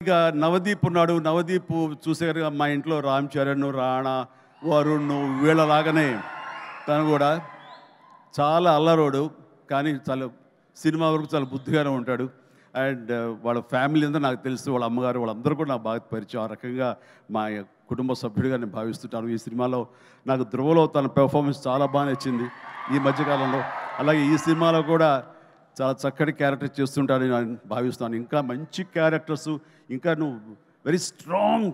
ఇక నవదీప్ ఉన్నాడు. నవదీప్ చూసేగా మా ఇంట్లో రామ్ చరణ్, రాణా, వరుణ్ వీళ్ళలాగానే తను కూడా చాలా అల్లరోడు, కానీ చాలా సినిమా వరకు చాలా బుద్ధిగానే ఉంటాడు. అండ్ వాళ్ళ ఫ్యామిలీ అంతా నాకు తెలుసు, వాళ్ళ అమ్మగారు వాళ్ళందరూ కూడా నాకు బాగా పరిచయం. ఆ రకంగా మా కుటుంబ సభ్యుడిగా నేను భావిస్తుంటాను. ఈ సినిమాలో నాకు ధ్రువలో తన పెర్ఫార్మెన్స్ చాలా బాగా నచ్చింది ఈ మధ్యకాలంలో. అలాగే ఈ సినిమాలో కూడా చాలా చక్కటి క్యారెక్టర్ చేస్తుంటానని నేను భావిస్తాను. ఇంకా మంచి క్యారెక్టర్స్, ఇంకా నువ్వు వెరీ స్ట్రాంగ్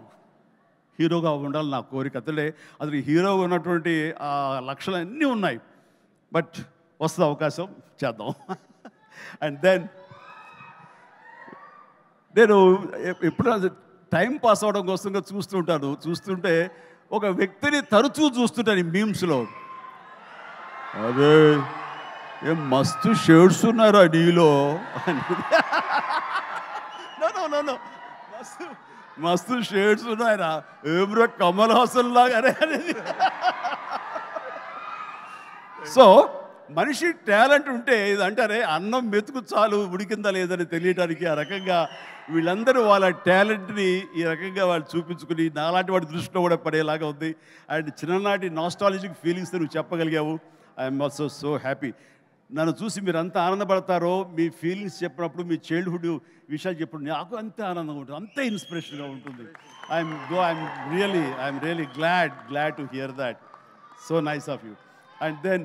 హీరోగా ఉండాలి నా కోరిక. అసలు హీరోగా ఉన్నటువంటి ఆ లక్షణాలు అన్నీ ఉన్నాయి. బట్ వస్తుంది అవకాశం, చేద్దాం. అండ్ దెన్ నేను ఎప్పుడైనా టైం పాస్ అవడం కోసంగా చూస్తుంటే ఒక వ్యక్తిని తరచూ చూస్తుంటాను ఈ మీమ్స్లో. అదే ఏం మస్తు షేడ్స్ ఉన్నారా నీలో నో మస్తు షేడ్స్ ఉన్నాయరా, ఏమ్రా కమల్ హాసన్ లాగానే అనేది. సో మనిషి టాలెంట్ ఉంటే ఇది అంటారే అన్నం మెతుకు చాలు ఉడికిందా లేదని తెలియడానికి, ఆ రకంగా వీళ్ళందరూ వాళ్ళ టాలెంట్ని ఈ రకంగా వాళ్ళు చూపించుకుని నాలాంటి వాడి దృష్టిలో కూడా పడేలాగా ఉంది. అండ్ చిన్ననాటి నాస్టాలజిక్ ఫీలింగ్స్ నువ్వు చెప్పగలిగావు. I'm also so happy. నన్ను చూసి మీరు అంత ఆనందపడతారో, మీ ఫీలింగ్స్ చెప్పినప్పుడు, మీ చైల్డ్హుడ్ విషయాలు చెప్పినప్పుడు నాకు అంతే ఆనందంగా ఉంటుంది, అంతే ఇన్స్పిరేషన్గా ఉంటుంది. I'm really glad to hear that. So nice of you. And then